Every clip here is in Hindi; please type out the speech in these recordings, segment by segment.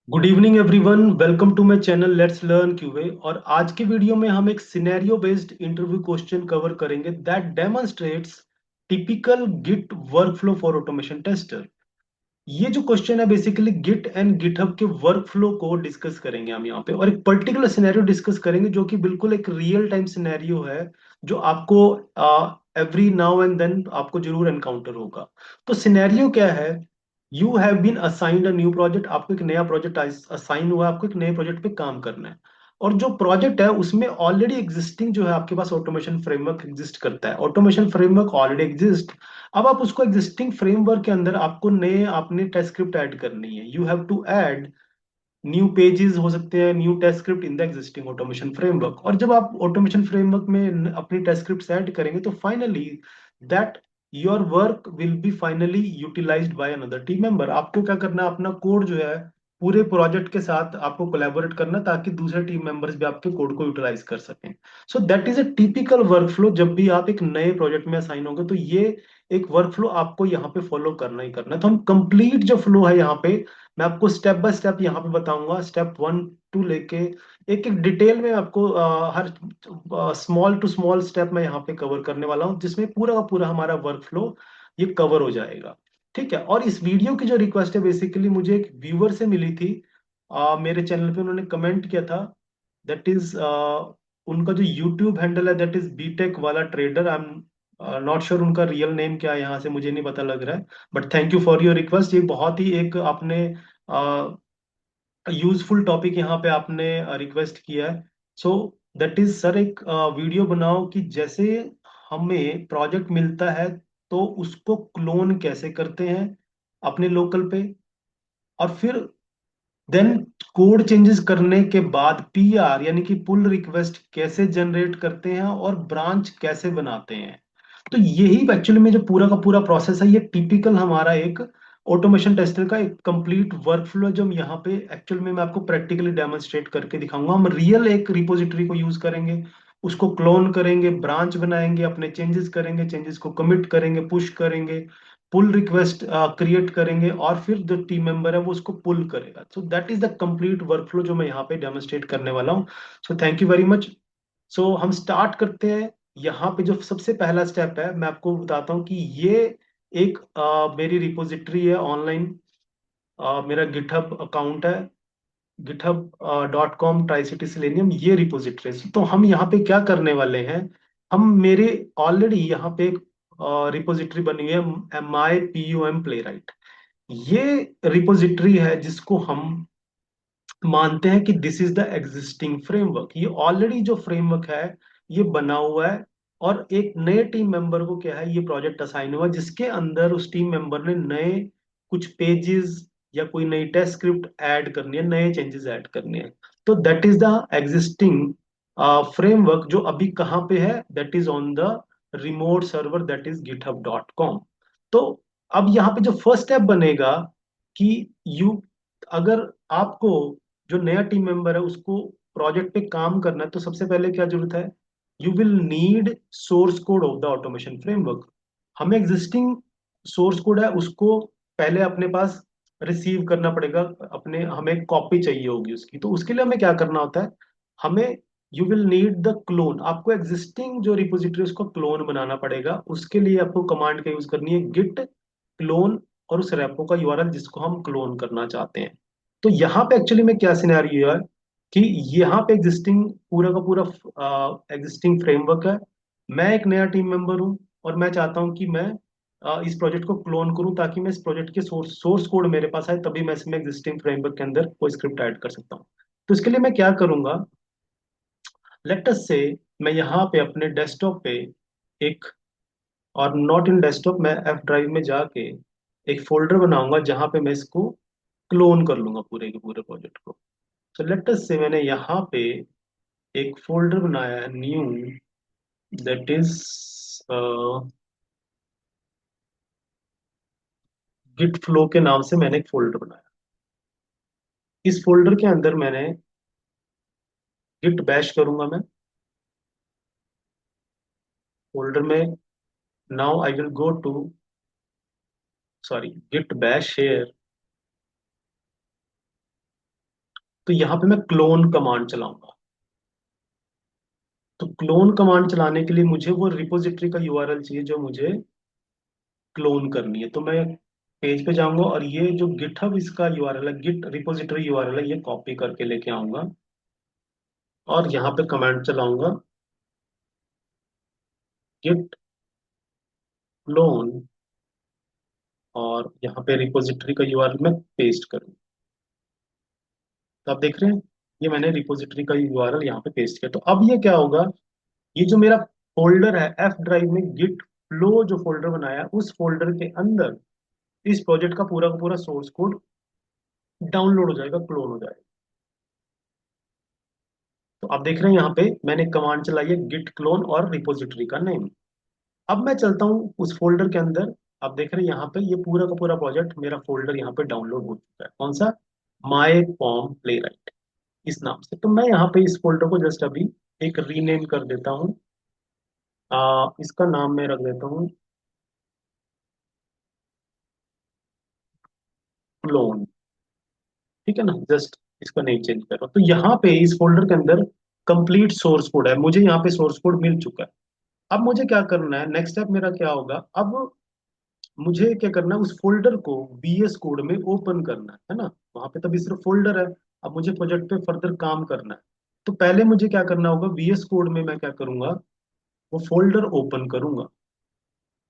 Good evening everyone, welcome to my channel let's learn QA. और आज के वीडियो में हम एक scenario based interview question cover करेंगे that demonstrates typical git workflow for automation tester. ये जो क्वेश्चन है बेसिकली गिट एंड गिटहब के वर्कफ्लो को डिस्कस करेंगे हम यहाँ पे, और एक पर्टिकुलर सिनेरियो डिस्कस करेंगे जो कि बिल्कुल एक रियल टाइम सिनेरियो है, जो आपको एवरी नाउ एंड देन आपको जरूर एनकाउंटर होगा। तो सिनेरियो क्या है? You have been assigned a new project, आपको एक नया प्रोजेक्ट असाइन हुआ है, आपको एक नए प्रोजेक्ट पे काम करना है। और जो प्रोजेक्ट है उसमें ऑलरेडी एग्जिस्टिंग जो है आपके पास ऑटोमेशन फ्रेमवर्क एग्जिस्ट करता है, ऑटोमेशन फ्रेमवर्क ऑलरेडी एग्जिस्ट। अब आप उसको एग्जिस्टिंग फ्रेमवर्क के अंदर आपको नए अपने टेस्ट स्क्रिप्ट ऐड करनी है। You have to add new pages हो सकते हैं, new test script in the existing automation framework. और जब आप ऑटोमेशन फ्रेमवर्क में अपनी टेस्ट स्क्रिप्ट ऐड करेंगे तो finally that your work will be finally utilized by another team member. आपको क्या करना है, अपना कोड जो है पूरे प्रोजेक्ट के साथ आपको कोलैबोरेट करना, ताकि दूसरे टीम मेंबर्स भी आपके कोड को यूटिलाइज कर सकें। सो that is a typical workflow. जब भी आप एक नए प्रोजेक्ट में असाइन होंगे तो ये एक वर्कफ्लो आपको यहाँ पे फॉलो करना ही करना है। तो हम कंप्लीट जो फ्लो है यहाँ पे मैं आपको स्टेप बाय स्टेप यहाँ पे बताऊंगा, स्टेप वन टू लेके एक एक डिटेल में आपको हर स्मॉल टू स्मॉल स्टेप मैं यहाँ पे कवर करने वाला हूँ, जिसमें पूरा का पूरा हमारा वर्क फ्लो ये कवर हो जाएगा। ठीक है। और इस वीडियो की जो रिक्वेस्ट है बेसिकली मुझे एक व्यूअर से मिली थी, मेरे चैनल पे उन्होंने कमेंट किया था। दैट इज उनका जो यूट्यूब हैंडल है दैट इज बीटेक वाला trader. I am not sure उनका रियल नेम क्या है, यहाँ से मुझे नहीं पता लग रहा है। But thank you for your request. ये बहुत ही एक आपने यूजफुल टॉपिक यहाँ पे आपने रिक्वेस्ट किया है। सो दैट इज सर, एक वीडियो बनाओ कि जैसे हमें प्रोजेक्ट मिलता है तो उसको क्लोन कैसे करते हैं अपने लोकल पे, और फिर देन कोड चेंजेस करने के बाद पीआर यानी कि पुल रिक्वेस्ट कैसे जनरेट करते हैं और ब्रांच कैसे बनाते हैं। तो यही एक्चुअली में जो पूरा का पूरा प्रोसेस है, ये टिपिकल हमारा एक ऑटोमेशन टेस्टर का एक कंप्लीट वर्कफ्लो है, जो हम यहाँ पे एक्चुअल में मैं आपको प्रैक्टिकली डेमोन्स्ट्रेट करके दिखाऊंगा। हम रियल एक रिपोजिटरी को यूज करेंगे, उसको क्लोन करेंगे, ब्रांच बनाएंगे, अपने चेंजेस करेंगे, चेंजेस को कमिट करेंगे, पुश करेंगे, पुल रिक्वेस्ट क्रिएट करेंगे, और फिर जो टीम मेंबर है वो उसको पुल करेगा। So that is the complete workflow जो मैं यहाँ पे डेमोन्स्ट्रेट करने वाला हूँ। So thank you very much. So हम स्टार्ट करते हैं। यहाँ पे जो सबसे पहला स्टेप है मैं आपको बताता हूँ कि ये एक मेरी रिपोजिटरी है ऑनलाइन। मेरा गिटहब अकाउंट है, github.com ट्राई सिटी सेलेनियम, ये रिपोजिटरी। तो हम यहाँ पे क्या करने वाले हैं, हम मेरे ऑलरेडी यहाँ पे एक रिपोजिटरी बनी हुई है my P U M Playwright. ये रिपोजिटरी है जिसको हम मानते हैं कि this is the existing framework. ये ऑलरेडी जो फ्रेमवर्क है ये बना हुआ है, और एक नए टीम मेंबर को क्या है, ये प्रोजेक्ट असाइन हुआ जिसके अंदर उस टीम मेंबर ने नए कुछ पेजेस या कोई नई टेस्ट स्क्रिप्ट ऐड करनी है, नए चेंजेस ऐड करने हैं। तो that is the existing framework जो अभी कहाँ पे है, that is on the remote server, that is github.com। तो अब यहाँ पे जो फर्स्ट स्टेप बनेगा कि यू अगर आपको जो नया टीम मेंबर है उसको प्रोजेक्ट पे काम करना है, तो सबसे पहले क्या जरूरत है, you will need source code of the automation framework. हमें एग्जिस्टिंग सोर्स कोड है उसको पहले अपने पास रिसीव करना पड़ेगा, अपने हमें कॉपी चाहिए होगी उसकी। तो उसके लिए हमें क्या करना होता है, हमें you will need the clone. आपको एग्जिस्टिंग जो रिपोजिटरी उसको क्लोन बनाना पड़ेगा। उसके लिए आपको कमांड का यूज करनी है गिट क्लोन, और उस रेपो का यूआरएल जिसको हम क्लोन करना चाहते हैं। तो यहाँ पे एक्चुअली में क्या सिनेरियो है कि यहाँ पे एग्जिस्टिंग पूरा का पूरा एग्जिस्टिंग फ्रेमवर्क है। मैं एक नया टीम मेंबर हूँ और मैं चाहता हूँ कि मैं इस प्रोजेक्ट को क्लोन करूँ, ताकि मैं इस प्रोजेक्ट के सोर्स कोड मेरे पास आए, तभी मैं इसमें एग्जिस्टिंग फ्रेमवर्क के अंदर कोई स्क्रिप्ट ऐड कर सकता हूँ। तो इसके लिए मैं क्या करूंगा, लेट अस से मैं यहाँ पे अपने डेस्कटॉप पे एक, और नॉट इन डेस्कटॉप, मैं एफ ड्राइव में जाके एक फोल्डर बनाऊंगा जहां पे मैं इसको क्लोन कर लूंगा पूरे के पूरे प्रोजेक्ट को। तो लेट अस से मैंने यहाँ पे एक फोल्डर बनाया है new, that is git flow के नाम से मैंने एक फोल्डर बनाया। इस फोल्डर के अंदर मैंने गिट बैश करूंगा मैं फोल्डर में। Now I will go to, sorry, git bash share. तो यहाँ पे मैं क्लोन कमांड चलाऊंगा। तो क्लोन कमांड चलाने के लिए मुझे वो रिपोजिटरी का यूआरएल चाहिए जो मुझे क्लोन करनी है। तो मैं पेज पे जाऊंगा और ये जो गिटहब इसका यूआरएल है, गिट रिपोजिटरी यूआरएल है, ये कॉपी करके लेके आऊंगा और यहाँ पे कमांड चलाऊंगा, गिट क्लोन, और यहाँ पे रिपोजिटरी का यूआरएल मैं पेस्ट करूँ। तो आप देख रहे हैं, ये मैंने रिपोजिटरी का यूआरएल यहाँ पे पेस्ट किया। तो अब ये क्या होगा, ये जो मेरा फोल्डर है एफ ड्राइव में, गिट फ्लो जो फोल्डर बनाया है, उस फोल्डर के अंदर इस प्रोजेक्ट का पूरा सोर्स कोड डाउनलोड हो जाएगा, क्लोन हो जाएगा। तो आप देख रहे हैं यहाँ पे मैंने कमांड चलाई है, गिट क्लोन और रिपोजिटरी का नेम। अब मैं चलता हूँ उस फोल्डर के अंदर। आप देख रहे हैं यहाँ पे ये पूरा का पूरा प्रोजेक्ट, मेरा फोल्डर यहाँ पे डाउनलोड हो चुका है। कौन सा? माई पॉम प्ले राइट, इस नाम से। तो मैं यहाँ पे इस फोल्डर को जस्ट अभी एक रीनेम कर देता हूँ। इसका नाम मैं रख देता हूँ क्लोन। ठीक है ना, जस्ट इसका नेम चेंज कर रहा हूँ। तो यहाँ पे इस फोल्डर के अंदर कंप्लीट सोर्स कोड है, मुझे यहाँ पे सोर्स कोड मिल चुका है। अब मुझे क्या करना है, नेक्स्ट स्टेप मेरा क्या होगा, अब मुझे क्या करना है, उस फोल्डर को VS कोड में ओपन करना है ना। वहां पे तभी सिर्फ फोल्डर है, अब मुझे प्रोजेक्ट पे फर्दर काम करना है। तो पहले मुझे क्या करना होगा, VS कोड में मैं क्या करूंगा, वो फोल्डर ओपन करूंगा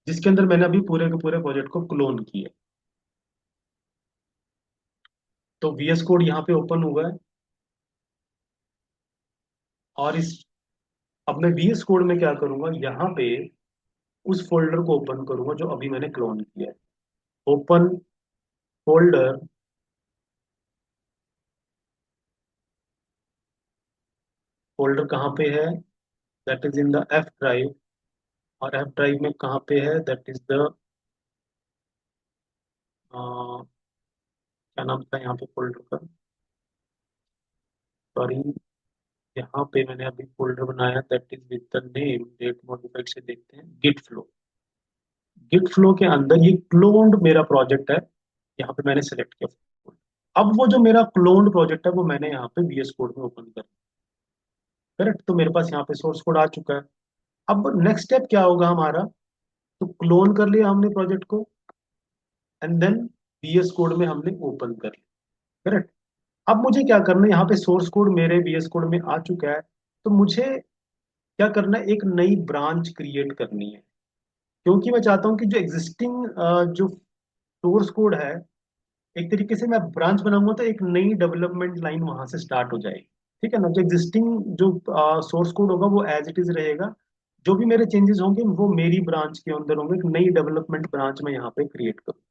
जिसके अंदर मैंने अभी पूरे के पूरे प्रोजेक्ट को क्लोन किया। तो VS कोड यहाँ पे ओपन हुआ है, और इस अब मैं VS कोड में क्या करूंगा, यहाँ पे उस फोल्डर को ओपन करूंगा जो अभी मैंने क्लोन किया है। ओपन फोल्डर, फोल्डर कहाँ पे है, that is in the F drive. और एफ ड्राइव में कहाँ पे है, दैट इज द क्या नाम था यहाँ पे फोल्डर का, सॉरी, यहाँ पे मैंने अभी फोल्डर बनाया, that is with the name, date modified से देखते हैं, गिट फ्लो। गिट फ्लो के अंदर ये क्लोन्ड मेरा प्रोजेक्ट है, यहाँ पे मैंने सेलेक्ट किया। अब वो जो मेरा क्लोन्ड प्रोजेक्ट है वो मैंने यहाँ पे VS कोड में ओपन कर, करेक्ट। तो मेरे पास यहाँ पे सोर्स कोड आ चुका है। अब नेक्स्ट स्टेप क्या होगा हमारा, तो क्लोन कर लिया हमने प्रोजेक्ट को, एंड देन VS कोड में हमने ओपन कर लिया, करेक्ट। अब मुझे क्या करना है, यहाँ पे सोर्स कोड मेरे VS कोड में आ चुका है। तो मुझे क्या करना है, एक नई ब्रांच क्रिएट करनी है, क्योंकि मैं चाहता हूँ कि जो एग्जिस्टिंग जो सोर्स कोड है, एक तरीके से मैं ब्रांच बनाऊंगा तो एक नई डेवलपमेंट लाइन वहां से स्टार्ट हो जाएगी। ठीक है ना, जो एग्जिस्टिंग जो सोर्स कोड होगा वो एज इट इज रहेगा, जो भी मेरे चेंजेस होंगे वो मेरी ब्रांच के अंदर होंगे। एक नई डेवलपमेंट ब्रांच में यहाँ पे क्रिएट करूँ।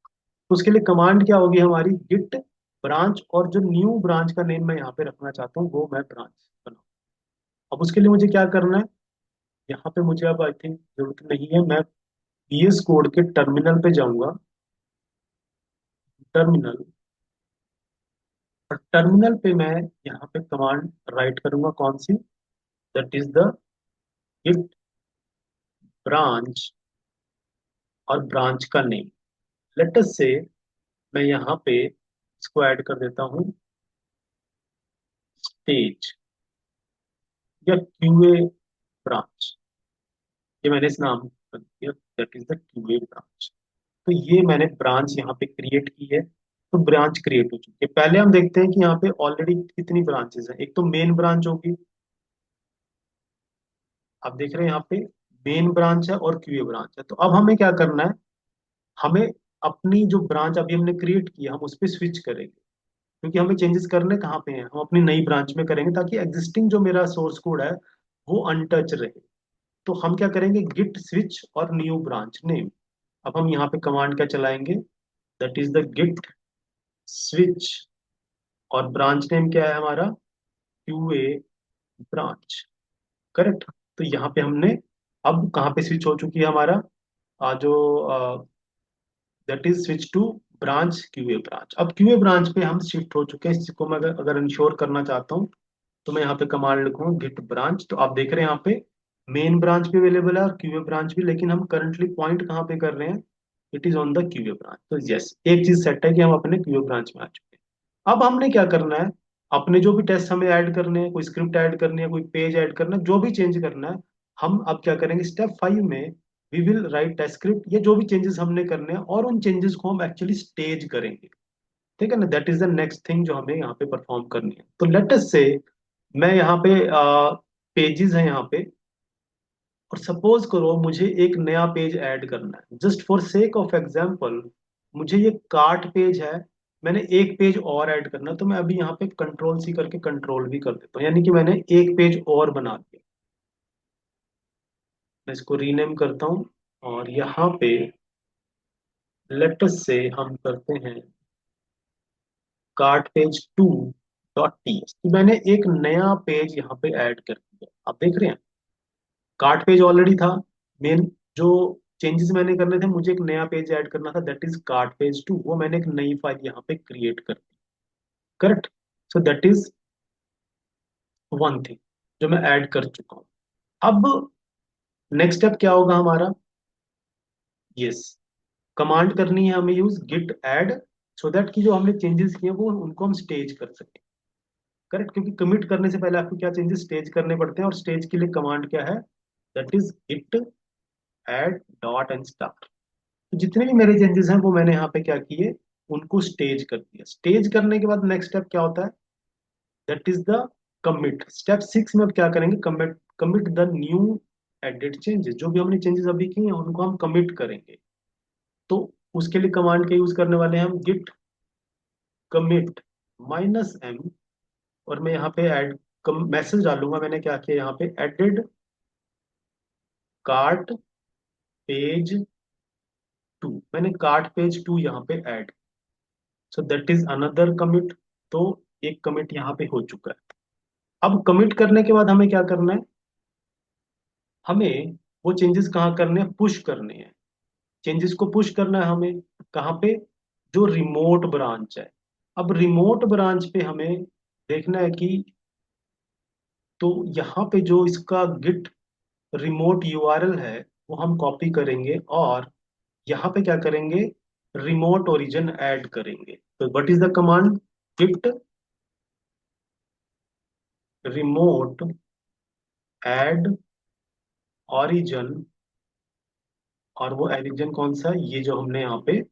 तो उसके लिए कमांड क्या होगी हमारी, गिट ब्रांच, और जो न्यू ब्रांच का नेम मैं यहाँ पे रखना चाहता हूँ वो मैं ब्रांच बनाऊँ। अब उसके लिए मुझे क्या करना है, यहाँ पे मुझे अब आई थिंक जरूरत नहीं है, मैं VS कोड के टर्मिनल पे जाऊंगा, टर्मिनल, और टर्मिनल पे मैं यहाँ पे कमांड राइट करूंगा, कौन सी, that is the git branch, और ब्रांच का नेम, लेट अस से मैं यहाँ पे इसको ऐड कर देता हूँ, स्टेज या QA ब्रांच। ये मैंने इस नाम कर दिया, that is the QA branch. तो ये मैंने ब्रांच यहाँ पे क्रिएट की है। तो ब्रांच क्रिएट हो चुकी है। पहले हम देखते हैं कि यहाँ पे ऑलरेडी कितनी ब्रांचेस हैं। एक तो मेन ब्रांच होगी, आप देख रहे हैं यहाँ पे मेन ब्रांच है और QA ब्रांच है। तो अब हमें क्या करना है, हमें अपनी जो ब्रांच अभी हमने क्रिएट की है हम उस पर स्विच करेंगे, क्योंकि हमें चेंजेस करने कहाँ पे हैं, हम अपनी नई ब्रांच में करेंगे, ताकि एग्जिस्टिंग जो मेरा सोर्स कोड है वो अनटच रहे। तो हम क्या करेंगे, गिट स्विच और न्यू ब्रांच नेम। अब हम यहाँ पे कमांड क्या चलाएंगे, that is the git switch, और ब्रांच नेम क्या है हमारा, QA ब्रांच, करेक्ट। तो यहाँ पे हमने अब कहाँ पे स्विच हो चुकी है हमारा, जो that is switch to branch, QA branch. अब QA ब्रांच पे हम शिफ्ट हो चुके हैं। इसको मैं अगर इंश्योर करना चाहता हूँ तो मैं यहाँ पे कमांड लिखूंगा गिट ब्रांच। तो आप देख रहे हैं यहाँ पे मेन ब्रांच भी अवेलेबल है और QA ब्रांच भी, लेकिन हम करंटली पॉइंट कहाँ पे कर रहे हैं, it is on the QA branch. तो यस, एक चीज सेट है कि हम अपने QA ब्रांच में आ चुके हैं। अब हमने क्या करना है, अपने जो भी टेस्ट हमें ऐड करने हैं, कोई स्क्रिप्ट ऐड करनी है, कोई पेज ऐड करना है, जो भी चेंज करना है, हम अब क्या करेंगे, स्टेप 5 में we will write test script, ये जो भी चेंजेस हमने करने हैं, और उन चेंजेस को हम एक्चुअली स्टेज करेंगे। ठीक है ना, that is the next thing जो हमें यहाँ पे परफॉर्म करनी है। तो लेट अस से मैं यहाँ पे पेजेस है यहाँ पे, और सपोज करो मुझे एक नया पेज ऐड करना है, just for sake of example, मुझे ये कार्ट पेज है, मैंने एक पेज और ऐड करना है, तो मैं अभी यहाँ पे कंट्रोल C करके कंट्रोल V कर देता हूँ, यानी कि मैंने एक पेज और बना दिया। मैं इसको रीनेम करता हूँ, और यहाँ पे लेटस से हम करते हैं कार्ट पेज 2 डॉट टी। मैंने एक नया पेज यहाँ पे ऐड कर दिया, आप देख रहे हैं, कार्ट पेज ऑलरेडी था, मेन जो चेंजेस मैंने करने थे, मुझे एक नया पेज ऐड करना था, दैट इज कार्ट पेज 2, वो मैंने एक नई फाइल यहाँ पे क्रिएट कर दी। Correct. So that is one thing जो मैं ऐड कर चुका हूँ। अब नेक्स्ट स्टेप क्या होगा हमारा, यस, कमांड करनी है हमें use git add, so that कि जो हमने चेंजेस किए वो उनको हम स्टेज कर सकें। करेक्ट, क्योंकि कमिट करने से पहले आपको क्या चेंजेस स्टेज करने पड़ते हैं, और स्टेज के लिए कमांड क्या है, that is git add dot and star. तो जितने भी मेरे चेंजेस हैं वो मैंने यहाँ पे क्या किए, उनको स्टेज कर दिया। स्टेज करने के बाद नेक्स्ट स्टेप क्या होता है, that is the commit. Step 6 में अब क्या करेंगे, commit, commit the new edit changes, जो भी हमने चेंजेस अभी किए हैं उनको हम कमिट करेंगे। तो उसके लिए कमांड का यूज करने वाले हैं हम, गिट कमिट -m, और मैं यहाँ पे ऐड मैसेज डालूंगा, मैंने क्या किया यहाँ पे, एडेड कार्ट पेज 2, मैंने कार्ट पेज 2 यहाँ पे add, so that is another commit. तो एक कमिट यहाँ पे हो चुका है। अब कमिट करने के बाद हमें क्या करना है, हमें वो चेंजेस कहाँ करने हैं, पुश करने हैं। चेंजेस को पुश करना है हमें कहाँ पे, जो रिमोट ब्रांच है। अब रिमोट ब्रांच पे हमें देखना है कि, तो यहाँ पे जो इसका गिट रिमोट यूआरएल है वो हम कॉपी करेंगे, और यहाँ पे क्या करेंगे, रिमोट ओरिजिन ऐड करेंगे। तो what is the command, git remote add origin, और वो ओरिजिन कौन सा है, ये जो हमने यहाँ पे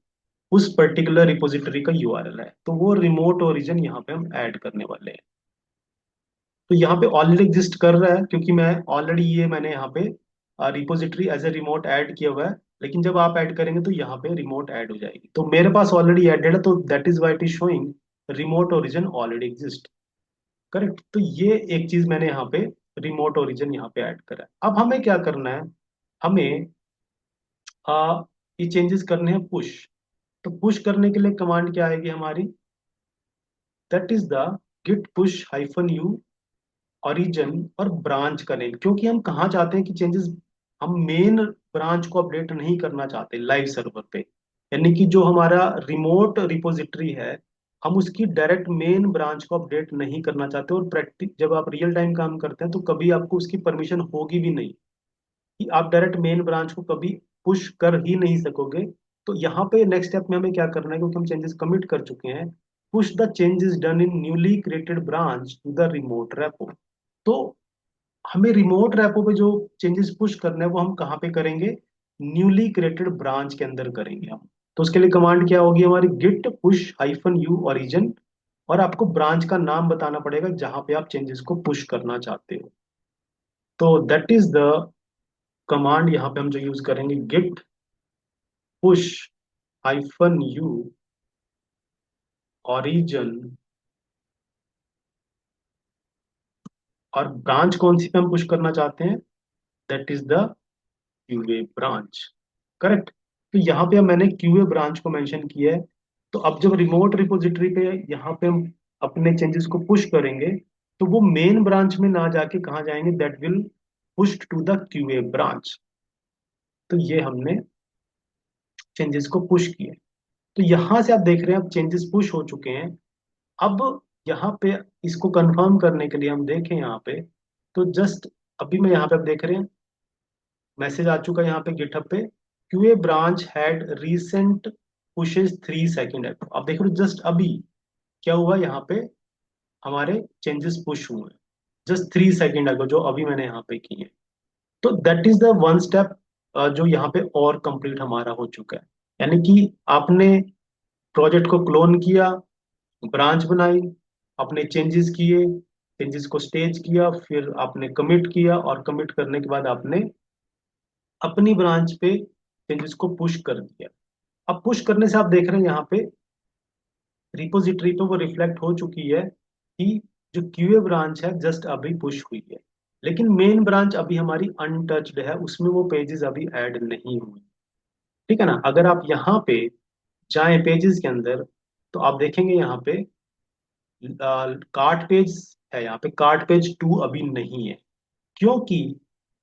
उस पर्टिकुलर रिपोजिटरी का यूआरएल है, तो वो रिमोट ओरिजिन यहाँ पे हम ऐड करने वाले हैं। तो यहाँ पे ऑलरेडी एग्जिस्ट कर रहा है, क्योंकि मैं ऑलरेडी ये मैंने यहाँ पे repository as a remote add किया हुआ है, लेकिन जब आप ऐड करेंगे तो यहाँ पे रिमोट ऐड हो जाएगी। तो मेरे पास ऑलरेडी एडेड है, तो that is why it is showing remote origin already exist. Correct, तो ये एक चीज मैंने यहाँ पे रिमोट ओरिजिन यहाँ पे ऐड करा है। अब हमें क्या करना है, हमें ये चेंजेस करने हैं पुश। तो पुश करने के लिए कमांड क्या आएगी हमारी, that is the git push -u origin और ब्रांच का नेम, क्योंकि हम कहाँ चाहते हैं कि चेंजेस, हम मेन ब्रांच को अपडेट नहीं करना चाहते लाइव सर्वर पे, यानी कि जो हमारा रिमोट रिपोजिटरी है, हम उसकी डायरेक्ट मेन ब्रांच को अपडेट नहीं करना चाहते। और प्रैक्टिस जब आप रियल टाइम काम करते हैं तो कभी आपको उसकी परमिशन होगी भी नहीं, कि आप डायरेक्ट मेन ब्रांच को कभी पुश कर ही नहीं सकोगे। तो यहाँ पे नेक्स्ट स्टेप में हमें क्या करना है, क्योंकि हम चेंजेस कमिट कर चुके हैं, push the changes done in newly created branch to the remote repo. तो हमें रिमोट रेपो पे जो चेंजेस पुश करने हैं वो हम कहाँ पे करेंगे, न्यूली क्रिएटेड ब्रांच के अंदर करेंगे हम। तो उसके लिए कमांड क्या होगी हमारी, गिट पुश -u ओरिजिन, और आपको ब्रांच का नाम बताना पड़ेगा जहां पे आप चेंजेस को पुश करना चाहते हो। तो दैट इज द कमांड यहाँ पे हम जो यूज करेंगे, गिट पुश -u ओरिजिन, और ब्रांच कौन सी पे हम पुश करना चाहते हैं, that is the QA branch. Correct, तो यहाँ पे मैंने क्यूए ब्रांच को मेंशन किया है। तो अब जब रिमोट रिपोजिटरी पे यहाँ पे हम अपने चेंजेस को पुश करेंगे, तो वो मेन ब्रांच में ना जाके कहाँ जाएंगे, that will push to the QA branch. तो ये हमने चेंजेस को पुश किया। तो यहाँ से आप देख रहे हैं अब चेंजेस पुश हो चुके हैं। अब यहाँ पे इसको कंफर्म करने के लिए हम देखें यहाँ पे, तो जस्ट अभी मैं यहाँ पे आप देख रहे हैं मैसेज आ चुका है यहाँ पे गिटहब पे, QA branch had recent pushes 3 second है। अब देख रहे हो जस्ट अभी क्या हुआ यहाँ पे, हमारे चेंजेस पुश हुए हैं, जस्ट 3 सेकेंड अगो, जो अभी मैंने यहाँ पे किए। तो that is the one step जो यहाँ पे और कंप्लीट हमारा हो चुका है। यानी कि आपने प्रोजेक्ट को क्लोन किया, ब्रांच बनाई, अपने चेंजेस किए, चेंजेस को स्टेज किया, फिर आपने कमिट किया, और कमिट करने के बाद आपने अपनी ब्रांच पे चेंजेस को पुश कर दिया। अब पुश करने से आप देख रहे हैं यहाँ पे रिपोजिटरी पे वो रिफ्लेक्ट हो चुकी है कि जो क्यूए ब्रांच है जस्ट अभी पुश हुई है, लेकिन मेन ब्रांच अभी हमारी अनटच्ड है, उसमें वो पेजेस अभी ऐड नहीं हुई। ठीक है ना। अगर आप यहाँ पे जाएं पेजेस के अंदर, तो आप देखेंगे यहाँ पे कार्ट पेज है, यहाँ पे कार्ट पेज 2 अभी नहीं है, क्योंकि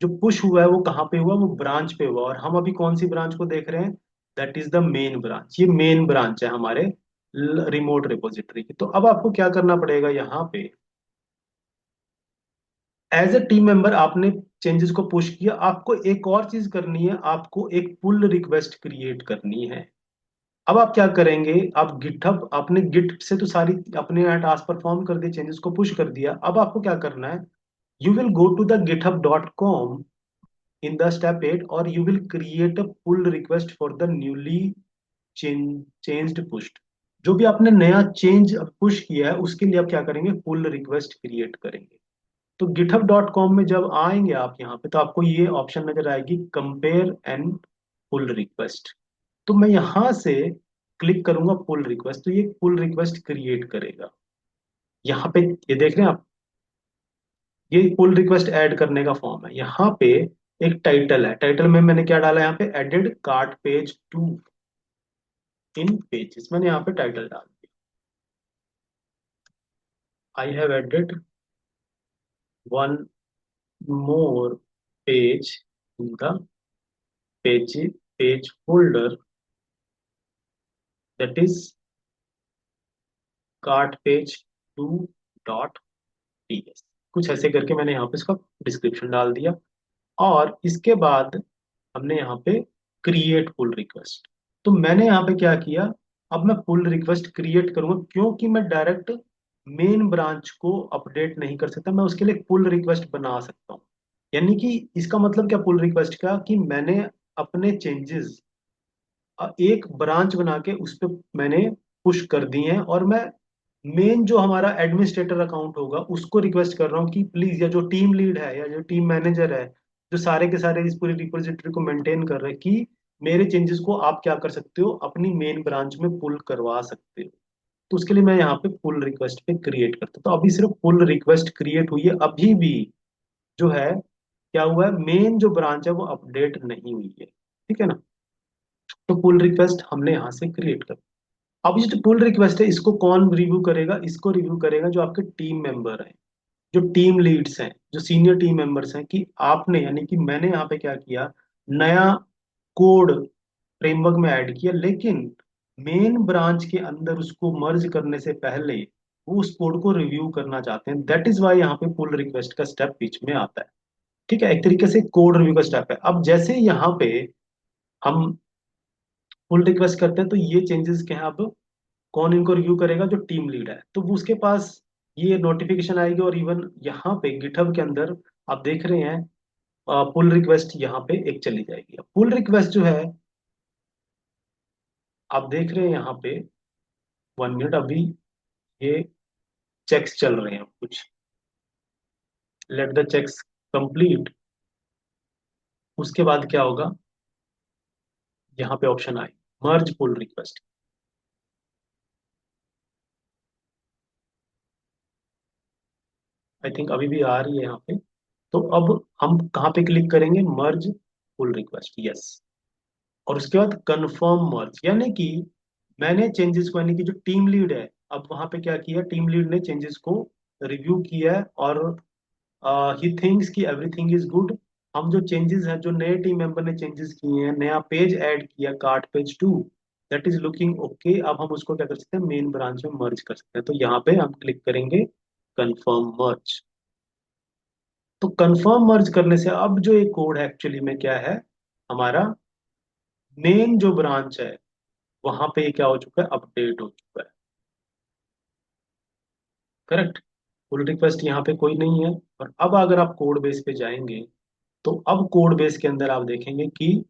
जो पुश हुआ है वो कहाँ पे हुआ, वो ब्रांच पे हुआ, और हम अभी कौन सी ब्रांच को देख रहे हैं, that is the main branch. ये मेन ब्रांच है हमारे रिमोट रिपोजिटरी की। तो अब आपको क्या करना पड़ेगा यहाँ पे, एज ए टीम मेंबर आपने चेंजेस को पुश किया, आपको एक और चीज करनी है, आपको एक पुल रिक्वेस्ट क्रिएट करनी है। अब आप क्या करेंगे, आप गिटहब, आपने गिट से तो सारी अपने यहाँ टास्क परफॉर्म कर दिए, चेंजेस को पुश कर दिया, अब आपको क्या करना है, you will go to the github.com in the step 8, or you will create a pull request for the newly changed pushed। जो भी आपने नया चेंज पुश किया है उसके लिए आप क्या करेंगे, पुल रिक्वेस्ट क्रिएट करेंगे। तो github.com में जब आएंगे आप यहाँ पे, तो आपको ये ऑप्शन नजर आएगी, कंपेयर एंड पुल रिक्वेस्ट। तो मैं यहाँ से क्लिक करूंगा पुल रिक्वेस्ट, तो ये पुल रिक्वेस्ट क्रिएट करेगा। यहाँ पे ये देख रहे हैं आप, ये पुल रिक्वेस्ट ऐड करने का फॉर्म है। यहाँ पे एक टाइटल है, टाइटल में मैंने क्या डाला है, यहाँ पे added cart page two in pages, मैंने यहाँ पे टाइटल डाल दिया, I have added one more page in the page page folder, that is cart page two dot TS. कुछ ऐसे करके मैंने यहाँ पे इसका डिस्क्रिप्शन डाल दिया, और इसके बाद हमने यहाँ पे क्रिएट पुल रिक्वेस्ट। तो मैंने यहाँ पे क्या किया, अब मैं पुल रिक्वेस्ट क्रिएट करूंगा, क्योंकि मैं डायरेक्ट मेन ब्रांच को अपडेट नहीं कर सकता, मैं उसके लिए पुल रिक्वेस्ट बना सकता हूँ। यानी कि इसका मतलब क्या पुल रिक्वेस्ट का, कि मैंने अपने चेंजेस एक ब्रांच बना के उस पर मैंने पुश कर दिए हैं, और मैं मेन जो हमारा एडमिनिस्ट्रेटर अकाउंट होगा उसको रिक्वेस्ट कर रहा हूँ कि प्लीज, या जो टीम लीड है या जो टीम मैनेजर है, जो सारे के सारे इस पूरी रिपोजिटरी को मेंटेन कर रहे हैं, कि मेरे चेंजेस को आप क्या कर सकते हो, अपनी मेन ब्रांच में पुल करवा सकते हो। तो उसके लिए मैं यहाँ पे पुल रिक्वेस्ट पे क्रिएट करता हूँ। तो अभी सिर्फ पुल रिक्वेस्ट क्रिएट हुई है, अभी भी जो है क्या हुआ है, मेन जो ब्रांच है वो अपडेट नहीं हुई है। ठीक है ना। तो पुल रिक्वेस्ट हमने यहाँ से क्रिएट कर, अब ये जो पुल रिक्वेस्ट है इसको कौन रिव्यू करेगा, इसको रिव्यू करेगा जो आपके टीम मेंबर हैं, जो टीम लीड्स हैं, जो सीनियर टीम मेंबर्स हैं, कि आपने, यानी कि मैंने यहाँ पे क्या किया, नया कोड फ्रेमवर्क में ऐड किया, लेकिन मेन ब्रांच के अंदर उसको मर्ज करने से पहले वो उस कोड को रिव्यू करना चाहते हैं, दैट इज वाई यहाँ पे पुल रिक्वेस्ट का स्टेप बीच में आता है। ठीक है, एक तरीके से कोड रिव्यू का स्टेप है। अब जैसे यहाँ पे हम पुल रिक्वेस्ट करते हैं, तो ये चेंजेस क्या है, अब कौन इनको रिव्यू करेगा, जो टीम लीड है, तो वो उसके पास ये नोटिफिकेशन आएगी। और इवन यहाँ पे गिटहब के अंदर आप देख रहे हैं पुल रिक्वेस्ट यहाँ पे एक चली जाएगी। पुल रिक्वेस्ट जो है आप देख रहे हैं यहाँ पे, 1 मिनट, अभी ये चेक्स चल रहे हैं कुछ, लेट द चेक्स कंप्लीट। उसके बाद क्या होगा, यहाँ पे ऑप्शन आए, मर्ज पुल रिक्वेस्ट, आई थिंक अभी भी आ रही है यहाँ पे। तो अब हम कहाँ पे क्लिक करेंगे, मर्ज पुल रिक्वेस्ट, यस। और उसके बाद कंफर्म मर्ज, यानी कि मैंने चेंजेस को, यानी कि जो टीम लीड है, अब वहां पे क्या किया, टीम लीड ने चेंजेस को रिव्यू किया है, और ही थिंक्स कि एवरीथिंग इज गुड। हम जो चेंजेस हैं, जो नए टीम मेंबर ने चेंजेस किए हैं, नया पेज ऐड किया, card page 2, that is looking okay. अब हम उसको क्या कर सकते हैं, मेन ब्रांच में मर्ज कर सकते हैं। तो यहाँ पे हम क्लिक करेंगे कंफर्म मर्ज। तो कंफर्म मर्ज करने से अब जो ये कोड है एक्चुअली में क्या है, हमारा मेन जो ब्रांच है वहां पे ये क्या हो चुका है, अपडेट हो चुका है। करेक्ट। पुल रिक्वेस्ट यहाँ पे कोई नहीं है। और अब अगर आप कोड बेस पे जाएंगे, तो अब कोड बेस के अंदर आप देखेंगे कि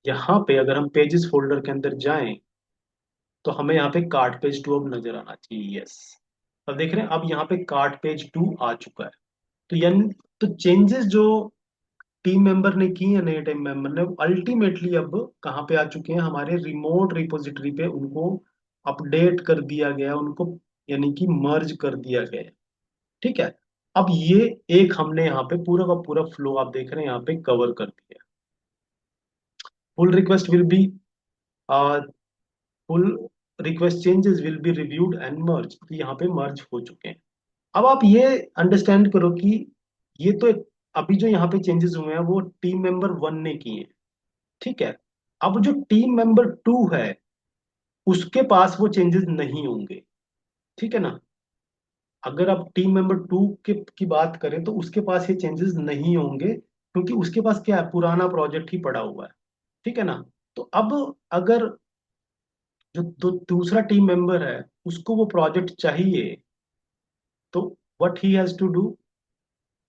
यहाँ पे अगर हम पेजेस फोल्डर के अंदर जाएं, तो हमें यहाँ पे कार्ट पेज टू अब नजर आना चाहिए। यस, अब देख रहे हैं, अब यहाँ पे कार्ट पेज टू आ चुका है। तो यानी, तो चेंजेस जो टीम मेंबर ने की है, नए टीम मेंबर ने, अल्टीमेटली अब कहाँ पे आ चुके हैं, हमारे रिमोट रिपोजिटरी पे उनको अपडेट कर दिया गया, उनको यानी कि मर्ज कर दिया गया है। ठीक है। अब ये एक हमने यहाँ पे पूरा का पूरा फ्लो आप देख रहे हैं यहाँ पे कवर कर दिया। Pull request will be pull request changes will be reviewed and merge, तो यहाँ पे मर्ज हो चुके हैं। अब आप ये अंडरस्टैंड करो कि ये तो अभी जो यहाँ पे चेंजेस हुए हैं वो टीम मेंबर वन ने किए हैं। ठीक है। अब जो टीम मेंबर टू है, उसके पास वो चेंजेस नहीं होंगे। ठीक है ना। अगर आप टीम मेंबर टू के की बात करें, तो उसके पास ये चेंजेस नहीं होंगे, क्योंकि उसके पास क्या है, पुराना प्रोजेक्ट ही पड़ा हुआ है। ठीक है ना। तो अब अगर जो दूसरा टीम मेंबर है, उसको वो प्रोजेक्ट चाहिए, तो what he has to do,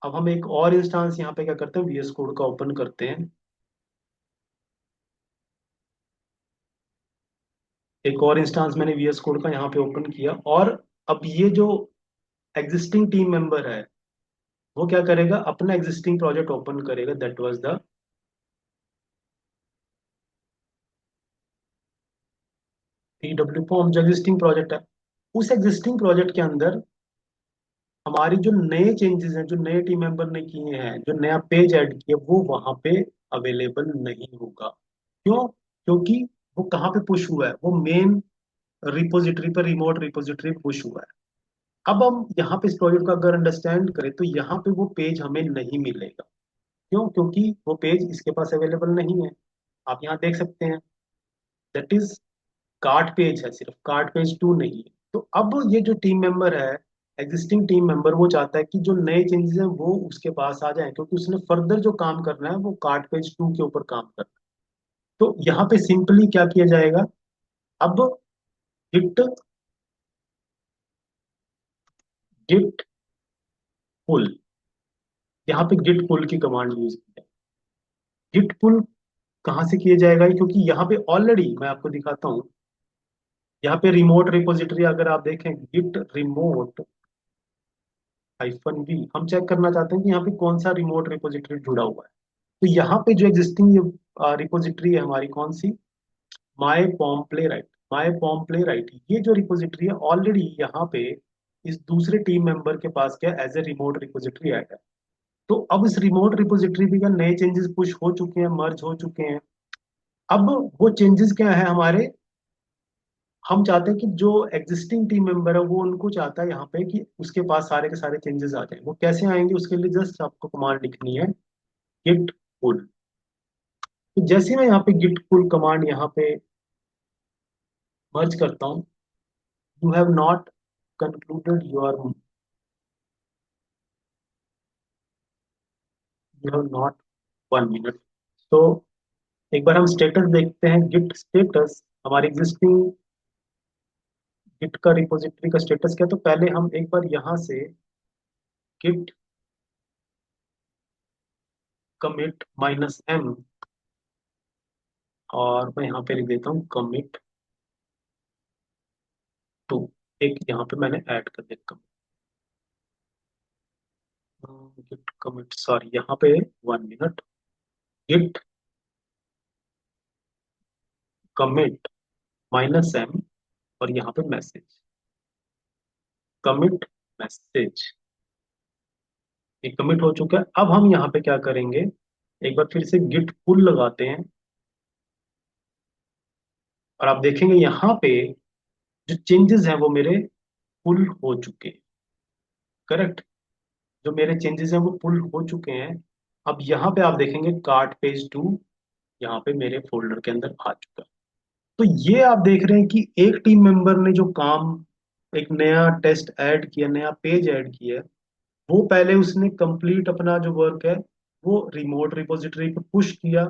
अब हम एक और इंस्टांस यहाँ पे क्या करते हैं, वीएस कोड का ओपन करते हैं। एक और इंस्टांस मैंने वीएस कोड का यहाँ पे ओपन किया, और अब ये जो एग्जिस्टिंग टीम मेंबर है, वो क्या करेगा, अपना एग्जिस्टिंग प्रोजेक्ट ओपन करेगा, that was the PW form, जो एग्जिस्टिंग प्रोजेक्ट है। उस एग्जिस्टिंग प्रोजेक्ट के अंदर हमारी जो नए चेंजेस हैं, जो नए टीम मेंबर ने किए हैं, जो नया पेज ऐड किया, वो वहां पे अवेलेबल नहीं होगा। क्यों? क्योंकि वो कहाँ पे पुश हुआ है, वो मेन रिपोजिटरी पर, रिमोट रिपोजिटरी पुश हुआ है। अब हम यहाँ पे इस प्रोजेक्ट का अगर अंडरस्टैंड करें, तो यहाँ पे वो पेज हमें नहीं मिलेगा। क्यों? क्योंकि वो पेज इसके पास अवेलेबल नहीं है। आप यहाँ देख सकते हैं, दैट इज कार्ड पेज है, सिर्फ कार्ड पेज टू नहीं है। तो अब ये जो टीम मेंबर है, एग्जिस्टिंग टीम मेंबर, वो चाहता है कि जो नए चेंजेस हैं वो उसके पास आ जाएं, क्योंकि उसने फर्दर जो काम करना है वो कार्ड पेज टू के ऊपर काम करना है। तो यहाँ पे सिंपली क्या किया जाएगा, अब गिट गिट पुल, यहाँ पे गिट पुल की कमांड यूज की है। गिट पुल कहाँ से किया जाएगा, क्योंकि यहाँ पे ऑलरेडी मैं आपको दिखाता हूँ, यहाँ पे रिमोट रिपोजिटरी अगर आप देखें, गिट रिमोट -v, हम चेक करना चाहते हैं कि यहाँ पे कौन सा रिमोट रिपोजिटरी जुड़ा हुआ है। तो यहाँ पे जो एग्जिस्टिंग रिपोजिटरी है हमारी, कौन सी, माई पॉम प्ले राइट। माई पॉम प्ले राइट, ये जो रिपोजिटरी है, ऑलरेडी यहाँ पे इस दूसरे टीम मेंबर के पास क्या, एज ए रिमोट रिपोजिटरी आएगा। तो अब इस रिमोट रिपोजिटरी पे क्या नए चेंजेस पुश हो चुके हैं, मर्ज हो चुके हैं। अब वो चेंजेस क्या है हमारे, हम चाहते हैं कि जो एग्जिस्टिंग टीम मेंबर है, वो उनको चाहता है यहाँ पे कि उसके पास सारे के सारे चेंजेस आ जाए। वो कैसे आएंगे, उसके लिए जस्ट आपको कमांड लिखनी है, गिट पुल। तो जैसे मैं यहाँ पे गिट पुल कमांड यहाँ पे मर्ज करता हूँ, you have not concluded your, you have not, 1 minute. तो एक बार हम स्टेटस देखते हैं, गिट स्टेटस, हमारी एग्जिस्टिंग गिट का रिपोजिटरी का स्टेटस क्या है। तो पहले हम एक बार यहाँ से गिट कमिट -m, और मैं यहाँ पे लिख देता हूँ कमिट टू, एक यहाँ पे मैंने ऐड कर दिया, गिट कमिट, सॉरी यहाँ पे 1 मिनट, गिट कमिट -m, और यहाँ पे मैसेज, कमिट मैसेज, ये कमिट हो चुका है। अब हम यहाँ पे क्या करेंगे, एक बार फिर से गिट पुल लगाते हैं, और आप देखेंगे यहाँ पे जो चेंजेस हैं वो मेरे पुल हो चुके हैं। करेक्ट, जो मेरे चेंजेस हैं वो पुल हो चुके हैं। अब यहाँ पे आप देखेंगे कार्ट पेज टू यहाँ पे मेरे फोल्डर के अंदर आ चुका है। तो ये आप देख रहे हैं कि एक टीम मेंबर ने जो काम, एक नया टेस्ट ऐड किया, नया पेज ऐड किया है, वो पहले उसने कंप्लीट अपना जो वर्क है वो रिमोट रिपोजिटरी पे पुश किया,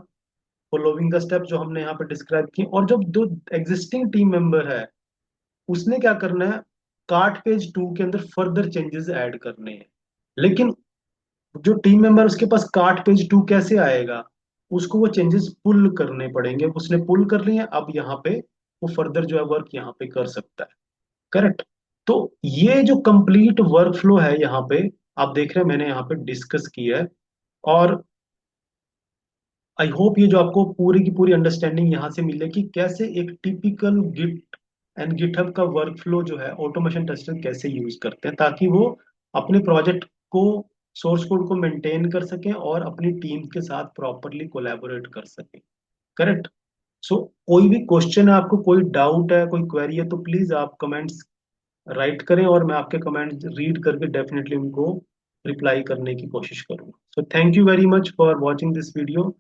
फॉलोइंग द स्टेप जो हमने यहाँ पे डिस्क्राइब किए। और जब दो एग्जिस्टिंग टीम मेंबर है, उसने क्या करना है, कार्ट पेज टू के अंदर फर्दर चेंजेस ऐड करने हैं। लेकिन जो टीम मेंबर उसके पास कार्ट पेज टू कैसे आएगा, उसको वो चेंजेस पुल करने पड़ेंगे, उसने पुल कर लिए, अब यहाँ पे वो फर्दर जो है वर्क यहाँ पे कर सकता है। करेक्ट। तो ये जो कंप्लीट वर्क फ्लो है यहाँ पे, आप देख रहे हैं मैंने यहाँ पे डिस्कस किया है। और आई होप ये जो आपको पूरी की पूरी अंडरस्टैंडिंग यहाँ से मिले कि कैसे एक टिपिकल गिट एंड गिटहब का वर्क फ्लो जो है ऑटोमेशन टेस्टर कैसे यूज करते हैं, ताकि वो अपने प्रोजेक्ट को, सोर्स कोड को मेंटेन कर सकें और अपनी टीम के साथ प्रॉपरली कोलैबोरेट कर सकें। करेक्ट। सो कोई भी क्वेश्चन है आपको, कोई डाउट है, कोई क्वेरी है, तो प्लीज आप कमेंट्स राइट करें और मैं आपके कमेंट्स रीड करके डेफिनेटली उनको रिप्लाई करने की कोशिश करूंगा। सो thank you very much for watching this video.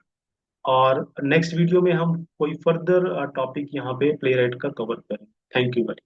और नेक्स्ट वीडियो में हम कोई फर्दर टॉपिक यहाँ पे प्ले राइट का कवर करें। Thank you very